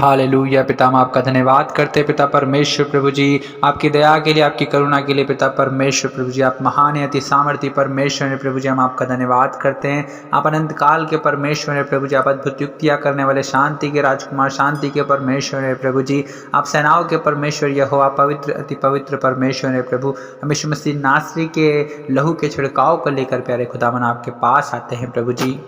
Hallelujah. पिता हम आपका धन्यवाद करते हैं पिता परमेश्वर प्रभु जी, आपकी दया के लिए, आपकी करुणा के लिए पिता परमेश्वर प्रभु जी। आप महान है, अति सामर्थ्य परमेश्वर है प्रभु जी। हम आपका धन्यवाद करते हैं। आप अनंत काल के परमेश्वर है प्रभु जी। आप अद्भुत युक्तियाँ करने वाले शांति के राजकुमार, शांति के परमेश्वर है प्रभु जी। आप सेनाओं के परमेश्वर यहोवा, पवित्र अति पवित्र परमेश्वर है प्रभु। हम यीशु मसीह नासरी के लहू के छिड़काव को लेकर प्यारे खुदावन आपके पास आते हैं प्रभु जी।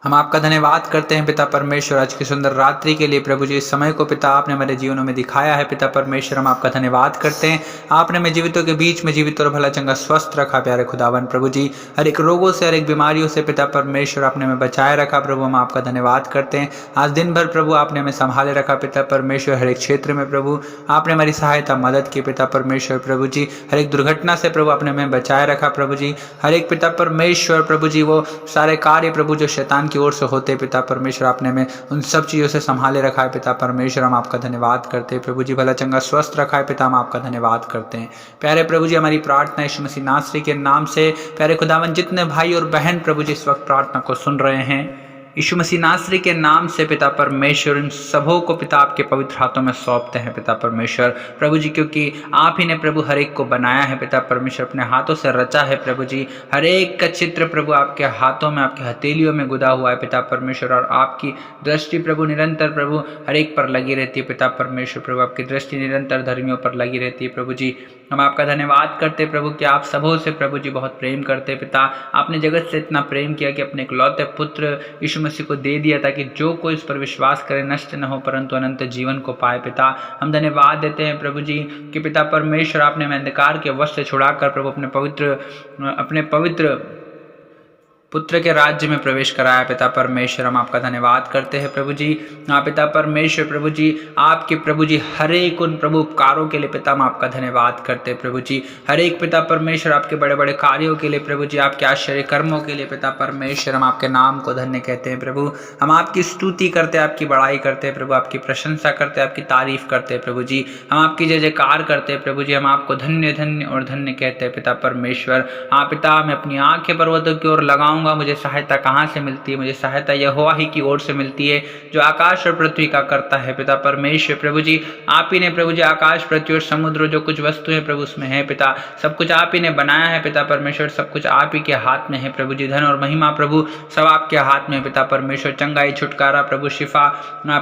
हम आपका धन्यवाद करते हैं पिता परमेश्वर, आज की सुंदर रात्रि के लिए प्रभु जी। इस समय को पिता आपने हमारे जीवनों में दिखाया है पिता परमेश्वर, हम आपका धन्यवाद करते हैं। आपने हमें जीवितों के बीच में जीवित और भला चंगा स्वस्थ रखा प्यारे खुदावन प्रभु जी। हर एक रोगों से, हर एक बीमारियों से पिता परमेश्वर आपने हमें बचाए रखा प्रभु। हम आपका धन्यवाद करते हैं। आज दिन भर प्रभु आपने हमें संभाले रखा पिता परमेश्वर। हर एक क्षेत्र में प्रभु आपने हमारी सहायता मदद की पिता परमेश्वर प्रभु जी। हर एक दुर्घटना से प्रभु आपने हमें बचाए रखा प्रभु जी। हर एक पिता परमेश्वर प्रभु जी वो सारे कार्य प्रभु जो शैतान की ओर से होते पिता परमेश्वर, आपने हमें उन सब चीज़ों से संभाले रखा है पिता परमेश्वर। हम आपका धन्यवाद करते हैं प्रभु जी। भला चंगा स्वस्थ रखा है पिता, हम आपका धन्यवाद करते हैं। प्यारे प्रभु जी, हमारी प्रार्थना यीशु मसीह नासरी के नाम से प्यारे खुदावन, जितने भाई और बहन प्रभु जी इस वक्त प्रार्थना को सुन रहे हैं यीशु मसीह नासरी के नाम से पिता परमेश्वर, इन सबों को पिता आपके पवित्र हाथों में सौंपते हैं पिता परमेश्वर प्रभु जी। क्योंकि आप ही ने प्रभु हर एक को बनाया है पिता परमेश्वर, अपने हाथों से रचा है प्रभु जी। हर एक का चित्र प्रभु आपके हाथों में, आपके हथेलियों में गुदा हुआ है पिता परमेश्वर। और आपकी दृष्टि प्रभु निरंतर प्रभु हर एक पर लगी रहती है पिता परमेश्वर प्रभु। आपकी दृष्टि निरंतर धर्मियों पर लगी रहती है प्रभु जी। हम आपका धन्यवाद करते प्रभु कि आप सबों से प्रभु जी बहुत प्रेम करते पिता। आपने जगत से इतना प्रेम किया कि अपने इकलौते पुत्र यीशु मसीह को दे दिया, ताकि जो कोई इस पर विश्वास करे नष्ट न हो परंतु अनंत जीवन को पाए पिता। हम धन्यवाद देते हैं प्रभु जी कि पिता परमेश्वर आपने हमें अंधकार के वश से छुड़ाकर प्रभु अपने पवित्र पुत्र के राज्य में प्रवेश कराया पिता परमेश्वर। हम आपका धन्यवाद करते हैं प्रभु जी। हाँ पिता परमेश्वर प्रभु जी, आपके प्रभु जी हर एक उन प्रभु उपकारों के लिए पिता हम आपका धन्यवाद करते हैं प्रभु जी। हर एक पिता परमेश्वर आपके बड़े बड़े कार्यों के लिए प्रभु जी, आपके आश्चर्य कर्मों के लिए पिता परमेश्वर हम आपके नाम को धन्य कहते हैं प्रभु। हम आपकी स्तुति करते हैं, आपकी बड़ाई करते हैं प्रभु, आपकी प्रशंसा करते हैं, आपकी तारीफ करते हैं प्रभु जी। हम आपकी जय जयकार करते हैं प्रभु जी। हम आपको धन्य धन्य और धन्य कहते हैं पिता परमेश्वर। हाँ पिता, मैं अपनी आंखें पर्वतों की ओर लगाऊंगा, मुझे सहायता कहाँ से मिलती है? मुझे सहायता यहोवा ही की ओर से मिलती है, जो आकाश और पृथ्वी का करता है पिता परमेश्वर प्रभु जी। आप ही ने प्रभु जी आकाश, पृथ्वी और समुद्र जो कुछ वस्तुएं प्रभु उसमें है पिता, सब कुछ आप ही ने बनाया है पिता परमेश्वर। सब कुछ आप ही के हाथ में है प्रभु जी। धन और महिमा प्रभु सब आपके हाथ में पिता परमेश्वर। चंगाई, छुटकारा प्रभु, शिफा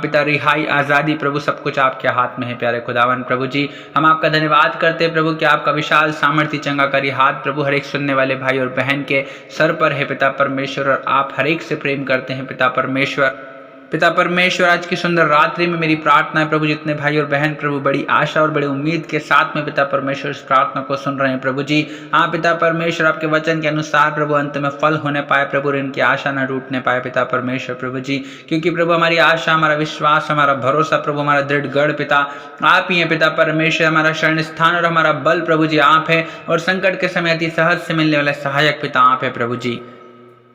पिता, रिहाई, आजादी प्रभु सब कुछ आपके हाथ में है प्यारे खुदावन प्रभु जी। हम आपका धन्यवाद करते हैं प्रभु कि आपका विशाल सामर्थ्य चंगाकारी हाथ प्रभु हर एक सुनने वाले भाई और बहन के सर पर है पिता परमेश्वर। और आप हर एक से प्रेम करते हैं पिता परमेश्वर। पिता परमेश्वर, आज की सुंदर रात्रि में मेरी प्रार्थना है प्रभु, जितने भाई और बहन प्रभु बड़ी आशा और बड़ी उम्मीद के साथ में पिता परमेश्वर इस प्रार्थना को सुन रहे हैं प्रभु जी। हाँ पिता परमेश्वर, आपके वचन के अनुसार प्रभु अंत में फल होने पाए प्रभु, और इनकी आशा न टूटने पाए पिता परमेश्वर प्रभु जी। क्योंकि प्रभु हमारी आशा, हमारा विश्वास, हमारा भरोसा प्रभु, हमारा दृढ़ गढ़ पिता आप ही है पिता परमेश्वर। हमारा शरण स्थान और हमारा बल प्रभु जी आप है, और संकट के समय अति सहज से मिलने वाला सहायक पिता आप है प्रभु जी।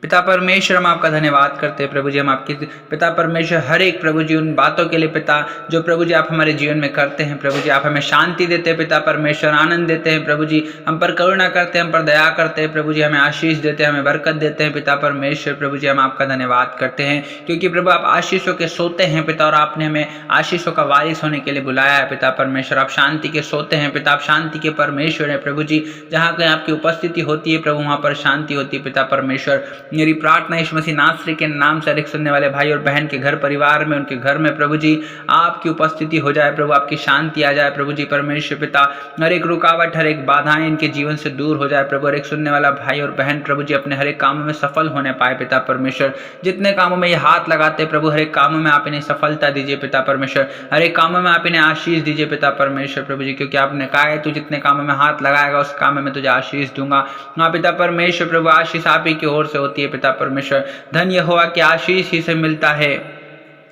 पिता परमेश्वर, हम आपका धन्यवाद करते हैं प्रभु जी। हम आपकी पिता परमेश्वर हर एक प्रभु जी उन बातों के लिए पिता जो प्रभु जी आप हमारे जीवन में करते हैं प्रभु जी। आप हमें शांति देते हैं पिता परमेश्वर, आनंद देते हैं प्रभु जी, हम पर करुणा करते हैं, हम पर दया करते हैं प्रभु जी, हमें आशीष देते हैं, हमें बरकत देते हैं पिता परमेश्वर प्रभु जी। हम आपका धन्यवाद करते हैं क्योंकि प्रभु आप आशीषों के सोते हैं पिता, और आपने हमें आशीषों का वारिस होने के लिए बुलाया है पिता परमेश्वर। आप शांति के सोते हैं पिता, आप शांति के परमेश्वर है प्रभु जी। जहाँ कहीं आपकी उपस्थिति होती है प्रभु, वहाँ पर शांति होती है पिता परमेश्वर। मेरी प्रार्थना यीशु मसीह नासरी के नाम से अधिक सुनने वाले भाई और बहन के घर परिवार में, उनके घर में प्रभु जी आपकी उपस्थिति हो जाए प्रभु, आपकी शांति आ जाए प्रभु जी परमेश्वर पिता। हर एक रुकावट, हर एक बाधाएं इनके जीवन से दूर हो जाए प्रभु। हर एक सुनने वाला भाई और बहन प्रभु जी अपने हर एक कामों में सफल होने पाए पिता परमेश्वर। जितने कामों में ये हाथ लगाते प्रभु, हर एक कामों में आप इन्हें सफलता दीजिए पिता परमेश्वर। हर एक कामों में आप इन्हें आशीष दीजिए पिता परमेश्वर प्रभु जी। क्योंकि आपने कहा है तू जितने कामों में हाथ लगाएगा उस काम में तुझे आशीष दूंगा। हाँ पिता परमेश्वर प्रभु, आशीष आप ही की ओर से होती है पिता परमेश्वर। धन्य यहोवा की आशीष ही से मिलता है,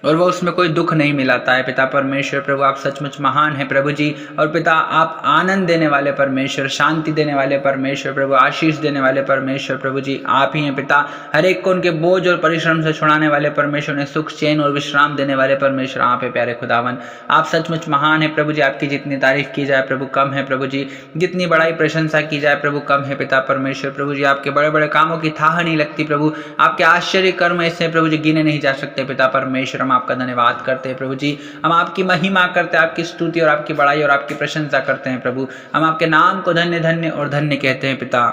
और वो उसमें कोई दुख नहीं मिलाता है पिता परमेश्वर प्रभु। आप सचमुच महान है प्रभु जी। और पिता आप आनंद देने वाले परमेश्वर, शांति देने वाले परमेश्वर प्रभु, आशीष देने वाले परमेश्वर प्रभु जी आप ही हैं पिता। हर एक को उनके बोझ और परिश्रम से छुड़ाने वाले परमेश्वर, ने सुख, चैन और विश्राम देने वाले परमेश्वर आप है प्यारे खुदावन। आप सचमुच महान है प्रभु जी। आपकी जितनी तारीफ की जाए प्रभु कम है प्रभु जी, जितनी बड़ाई प्रशंसा की जाए प्रभु कम है पिता परमेश्वर प्रभु जी। आपके बड़े बड़े कामों की थाह नहीं लगती प्रभु, आपके आश्चर्य कर्म ऐसे प्रभु जी गिने नहीं जा सकते पिता परमेश्वर। हम आपका धन्यवाद करते हैं प्रभु जी। हम आपकी महिमा करते हैं, आपकी स्तुति और आपकी बड़ाई और आपकी प्रशंसा करते हैं प्रभु। हम आपके नाम को धन्य धन्य और धन्य कहते हैं पिता,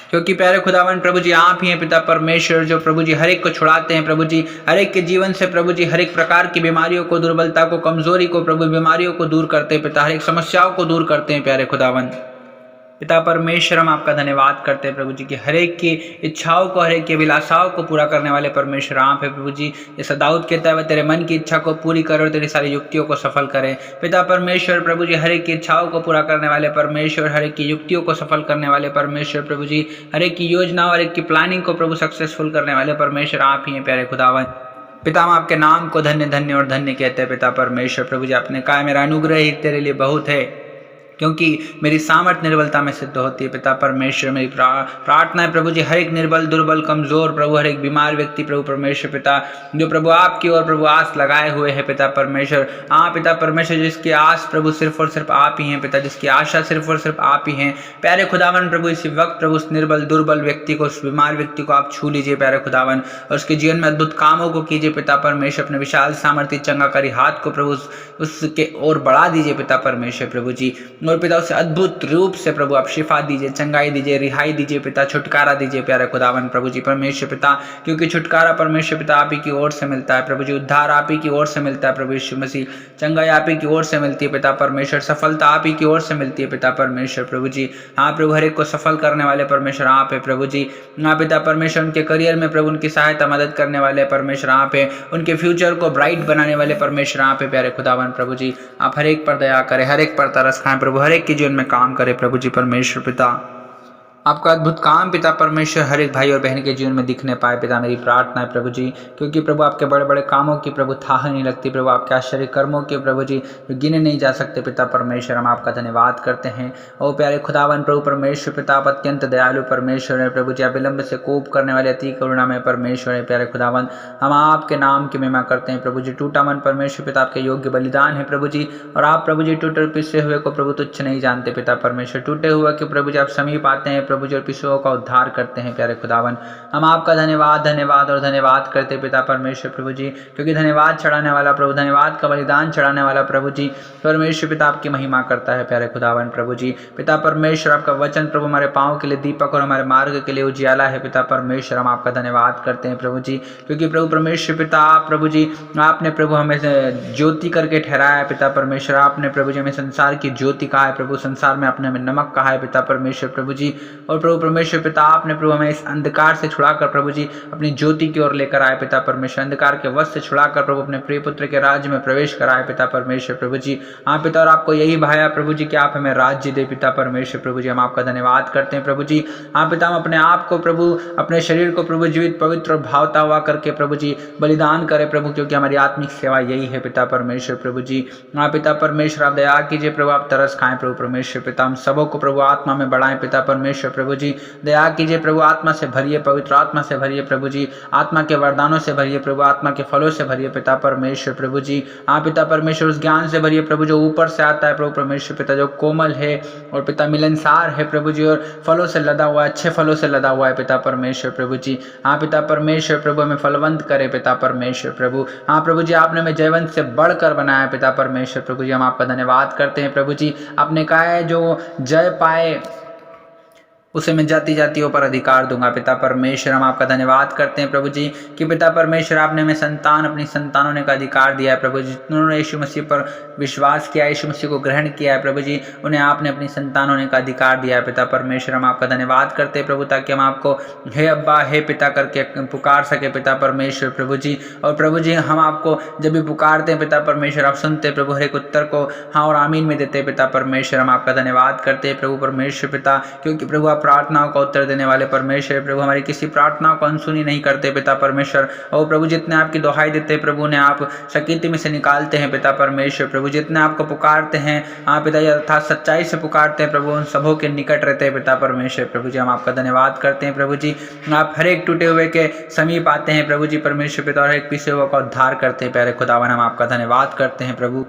क्योंकि प्यारे खुदावन प्रभु जी आप ही हैं पिता परमेश्वर, जो प्रभु जी हर एक को छुड़ाते हैं प्रभु जी, हर एक के जीवन से प्रभु जी हर एक प्रकार की बीमारियों को, दुर्बलता को, कमजोरी को प्रभु, बीमारियों को दूर करते हैं पिता, हर एक समस्याओं को दूर करते हैं प्यारे खुदावन पिता परमेश्वर। हम आपका धन्यवाद करते हैं प्रभु जी कि हर एक की इच्छाओं को, हर एक की अभिलाषाओं को पूरा करने वाले परमेश्वर आप है प्रभु जी। जैसा दाऊद कहता है, तेरे मन की इच्छा को पूरी करे और तेरी सारी युक्तियों को सफल करे पिता परमेश्वर प्रभु जी। हर एक की इच्छाओं को पूरा करने वाले परमेश्वर, हर एक की युक्तियों को सफल करने वाले परमेश्वर प्रभु जी, हर एक की योजनाओं, हर एक की प्लानिंग को प्रभु सक्सेसफुल करने वाले परमेश्वर आप ही हैं प्यारे खुदावन पिता। हम आपके नाम को धन्य धन्य और धन्य कहते हैं पिता परमेश्वर प्रभु जी। आपने कहा मेरा अनुग्रह ही तेरे लिए बहुत है, क्योंकि मेरी सामर्थ निर्बलता में सिद्ध होती है पिता परमेश्वर। मेरी प्रार्थना है प्रभु जी, हर एक निर्बल, दुर्बल, कमजोर प्रभु, हर एक बीमार व्यक्ति प्रभु परमेश्वर पिता, जो प्रभु आपकी ओर प्रभु आस लगाए हुए है पिता परमेश्वर। हाँ पिता परमेश्वर, जिसकी आस प्रभु सिर्फ और सिर्फ आप ही हैं पिता, जिसकी आशा सिर्फ और सिर्फ आप ही हैं प्यारे खुदावन प्रभु। इसी वक्त प्रभु उस निर्बल, दुर्बल व्यक्ति को, उस बीमार व्यक्ति को आप छू लीजिए प्यारे खुदावन, और उसके जीवन में अद्भुत कामों को कीजिए पिता परमेश्वर। अपने विशाल सामर्थ्य चंगाकारी हाथ को प्रभु उसके ओर बढ़ा दीजिए पिता परमेश्वर प्रभु जी, और पिता उसे अद्भुत रूप से प्रभु आप शिफा दीजिए, चंगाई दीजिए, रिहाई दीजिए पिता, छुटकारा दीजिए प्यारे खुदावन प्रभु जी परमेश्वर पिता। क्योंकि छुटकारा परमेश्वर पिता आप ही की ओर से मिलता है प्रभु जी, उद्धार आप ही की ओर से मिलता है प्रभु यीशु मसीह, चंगाई आप ही की ओर से मिलती है पिता परमेश्वर, सफलता आप ही की ओर से मिलती है पिता परमेश्वर प्रभु जी। हाँ प्रभु, हर एक को सफल करने वाले परमेश्वर आप है प्रभु जी। हाँ पिता परमेश्वर, उनके करियर में प्रभु उनकी सहायता मदद करने वाले परमेश्वर आप है, उनके फ्यूचर को ब्राइट बनाने वाले परमेश्वर आप है प्यारे खुदावन प्रभु जी। आप हर एक पर दया करें, हर एक पर तरस खाएं प्रभु, हर एक के जीवन में काम करे प्रभु जी परमेश्वर पिता। आपका अद्भुत काम पिता परमेश्वर हर एक भाई और बहन के जीवन में दिखने पाए पिता, मेरी प्रार्थना है प्रभु जी। क्योंकि प्रभु आपके बड़े बड़े कामों की प्रभु थाह नहीं लगती प्रभु, आपके आश्चर्य कर्मों के प्रभु जी गिने नहीं जा सकते पिता परमेश्वर। हम आपका धन्यवाद करते हैं ओ प्यारे खुदावन प्रभु परमेश्वर पिता। आप अत्यंत दयालु परमेश्वर है प्रभु जी, आप विलंब से कोप करने वाले अति करुणा में परमेश्वर है प्यारे खुदावन। हम आपके नाम की महिमा करते हैं प्रभु जी। टूटा मन परमेश्वर पिता आपके योग्य बलिदान है प्रभु जी, और आप प्रभु जी टूटे पिसे हुए को प्रभु तुच्छ नहीं जानते पिता परमेश्वर। टूटे हुए के प्रभु जी आप समीप आते हैं प्रभु जी, और पिछुओं का उद्धार करते हैं प्यारे खुदावन। हम आपका धन्यवाद धन्यवाद और धन्यवाद करते पिता परमेश्वर प्रभु जी, क्योंकि धन्यवाद चढ़ाने वाला प्रभु, धन्यवाद का बलिदान चढ़ाने वाला प्रभु जी परमेश्वर पिता आपकी महिमा करता है प्यारे खुदावन प्रभु जी। पिता परमेश्वर, आपका वचन प्रभु हमारे पाँव के लिए दीपक और हमारे मार्ग के लिए उजियाला है पिता परमेश्वर। हम आपका धन्यवाद करते हैं प्रभु जी, क्योंकि प्रभु परमेश्वर पिता आप प्रभु जी, आपने प्रभु हमें ज्योति करके ठहराया है पिता परमेश्वर। आपने प्रभु जी हमें संसार की ज्योति कहा है प्रभु, संसार में आपने हमें नमक कहा है पिता परमेश्वर प्रभु जी। और प्रभु परमेश्वर पिता आपने प्रभु हमें इस अंधकार से छुड़ाकर प्रभु जी अपनी ज्योति की ओर लेकर आए पिता परमेश्वर। अंधकार के वश से छुड़ाकर प्रभु अपने प्रिय पुत्र के राज्य में प्रवेश कराए पिता परमेश्वर प्रभु जी। हाँ पिता, और आपको यही भाया प्रभु जी कि आप हमें राज्य दे पिता परमेश्वर प्रभु जी। हम आपका धन्यवाद करते हैं प्रभु जी। हाँ पिता, हम अपने आप को प्रभु, अपने शरीर को प्रभु जीवित, पवित्र और भावता हुआ करके प्रभु जी बलिदान करें प्रभु, क्योंकि हमारी आत्मिक सेवा यही है पिता परमेश्वर प्रभु जी। हाँ पिता परमेश्वर, आप दया कीजिए प्रभु, आप तरस खाएं प्रभु परमेश्वर पिता। हम सबों को प्रभु आत्मा में बढ़ाएं पिता परमेश्वर प्रभु जी। दया कीजिए प्रभु, आत्मा से भरिए, पवित्र आत्मा से भरिए प्रभु जी, आत्मा के वरदानों से भरिए प्रभु, आत्मा के फलों से भरिए पिता परमेश्वर प्रभु जी। हाँ पिता परमेश्वर, उस ज्ञान से भरिए प्रभु जो ऊपर से आता है प्रभु परमेश्वर पिता, जो कोमल है और पिता मिलनसार है प्रभु जी, और फलों से लदा हुआ है, अच्छे फलों से लदा हुआ है पिता परमेश्वर प्रभु जी। हाँ पिता परमेश्वर प्रभु, हमें फलवंत करे पिता परमेश्वर प्रभु। हाँ प्रभु जी, आपने हमें जयवंत से बढ़कर बनाया पिता परमेश्वर प्रभु जी। हम आपका धन्यवाद करते हैं प्रभु जी। आपने कहा है जो जय पाए उसे मैं जाति जातियों पर अधिकार दूंगा पिता परमेश्वर। हम आपका धन्यवाद करते हैं प्रभु जी कि पिता परमेश्वर आपने हमें संतान, अपनी संतानों ने का अधिकार दिया है प्रभु जी। जिन्होंने यीशु मसीह पर विश्वास किया, यीशु मसीह को ग्रहण किया है प्रभु जी, उन्हें आपने अपनी संतान होने का अधिकार दिया है पिता परमेश्वर। हम आपका धन्यवाद करते हैं प्रभु, ताकि हम आपको हे अब्बा, हे पिता करके पुकार सके पिता परमेश्वर प्रभु जी। और प्रभु जी, हम आपको जब भी पुकारते हैं पिता परमेश्वर, आप सुनते प्रभु, हर एक उत्तर को हाँ और आमीन में देते पिता परमेश्वर। हम आपका धन्यवाद करते हैं प्रभु परमेश्वर पिता, क्योंकि प्रभु प्रार्थनाओं का उत्तर देने वाले परमेश्वर प्रभु, हमारी किसी प्रार्थनाओं को अनसुनी नहीं करते पिता परमेश्वर। और प्रभु, जितने आपकी दुहाई देते हैं प्रभु, ने आप शकीती में से निकालते हैं पिता परमेश्वर प्रभु। जितने आपको पुकारते हैं हाँ पिता, अर्थात सच्चाई से पुकारते हैं प्रभु, उन सबों के निकट रहते हैं पिता परमेश्वर प्रभु जी। हम आपका धन्यवाद करते हैं प्रभु जी। आप हर एक टूटे हुए के समीप आते हैं प्रभु जी परमेश्वर पिता, और हर एक पिसे हुए का उद्धार करते हैं प्यारे खुदावन। हम आपका धन्यवाद करते हैं प्रभु।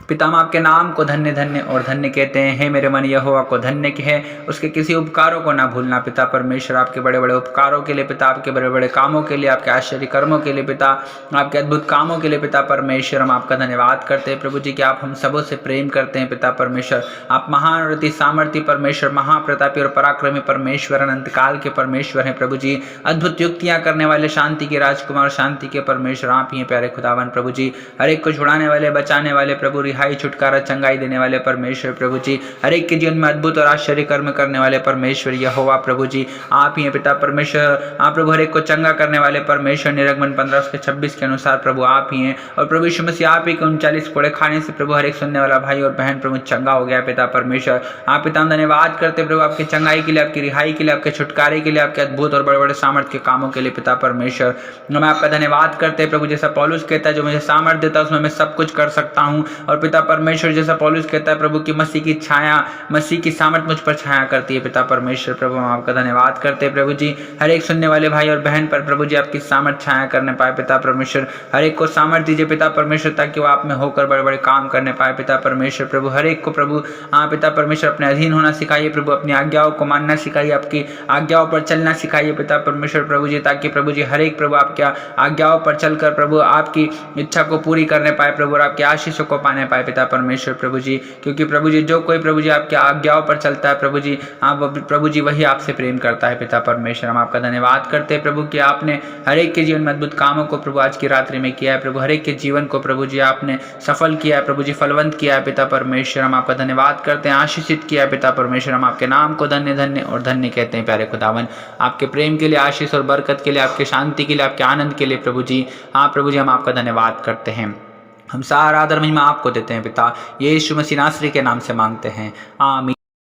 पिता हम आपके नाम को धन्य धन्य और धन्य कहते हैं। हे मेरे मन यहोवा को धन्य है, उसके किसी उपकारों को ना भूलना। पिता परमेश्वर आपके बड़े बड़े उपकारों के लिए, पिता आपके बड़े बड़े कामों के लिए, आपके आश्चर्य कर्मों के लिए, पिता आपके अद्भुत कामों के लिए पिता परमेश्वर हम आपका धन्यवाद करते हैं प्रभु जी कि आप हम सबों से प्रेम करते हैं। पिता परमेश्वर आप महान और अति सामर्थी परमेश्वर, महाप्रतापी और पराक्रमी परमेश्वर, अनंत काल के परमेश्वर हैं प्रभु जी। अद्भुत युक्तियां करने वाले, शांति के राजकुमार, शांति के परमेश्वर आप ही हैं प्यारे खुदावन प्रभु जी। हर एक को छुड़ाने वाले, बचाने वाले प्रभु, रिहाई छुटकारा चंगाई देने वाले परमेश्वर प्रभु जी। हर एक के जीवन में अद्भुत और आश्चर्य कर्म करने वाले परमेश्वर यहोवा प्रभु जी आप ही हैं पिता परमेश्वर। आप प्रभु हर एक को चंगा करने वाले परमेश्वर, निर्गमन 15:26 के अनुसार प्रभु आप ही हैं। और प्रभु यीशु मसीह आप ही के 39 कोड़े खाने से प्रभु हर एक सुनने वाला भाई और बहन प्रभु चंगा हो गया पिता परमेश्वर। आप पिता धन्यवाद करते प्रभु आपकी चंगाई के लिए, आपकी रिहाई के लिए, आपके छुटकारे के लिए, आपके अद्भुत और बड़े बड़े सामर्थ्य के कामों के लिए पिता परमेश्वर। मैं आपका धन्यवाद करते प्रभु, जैसा पौलुस कहता है जो मुझे सामर्थ्य देता है उसमें मैं सब कुछ कर सकता हूँ। और पिता परमेश्वर जैसा पौलुस कहता है प्रभु की मसीह की छाया, मसीह की सामर्थ मुझ पर छाया करती है पिता परमेश्वर। प्रभु हम आपका धन्यवाद करते हैं प्रभु जी। हर एक सुनने वाले भाई और बहन पर प्रभु जी आपकी सामर्थ छाया करने पाए पिता परमेश्वर। हर एक को सामर्थ दीजिए पिता परमेश्वर ताकि वो आप में होकर बड़े बड़े काम करने पाए पिता परमेश्वर। प्रभु हर एक को प्रभु पिता परमेश्वर अपने अधीन होना सिखाइए प्रभु, अपनी आज्ञाओं को मानना सिखाइए, आपकी आज्ञाओं पर चलना सिखाइए पिता परमेश्वर प्रभु जी, ताकि प्रभु जी हर एक प्रभु आपकी आज्ञाओं पर चलकर प्रभु आपकी इच्छा को पूरी करने पाए प्रभु, और आपकी आशीषों को पाने पाए पिता परमेश्वर प्रभु जी। क्योंकि प्रभु जी जो कोई प्रभु जी आपकी आज्ञाओं पर चलता है प्रभु जी, प्रभु जी वही आपसे प्रेम करता है पिता परमेश्वर। हम आपका धन्यवाद करते हैं प्रभु कि आपने हर एक के जीवन में अद्भुत कामों को प्रभु आज की रात्रि में किया है प्रभु, हर एक के जीवन को प्रभु जी आपने सफल किया है प्रभु जी, फलवंत किया है पिता परमेश्वर। हम आपका धन्यवाद करते हैं, आशीषित किया है पिता परमेश्वर। हम आपके नाम को धन्य धन्य और धन्य कहते हैं प्यारे खुदावन, आपके प्रेम के लिए, आशीष और बरकत के लिए, आपके शांति के लिए, आपके आनंद के लिए प्रभु जी। हाँ प्रभु जी हम आपका धन्यवाद करते हैं। हम सारा आदर महिमा आपको देते हैं पिता, यीशु मसीह नासरी के नाम से मांगते हैं, आमीन।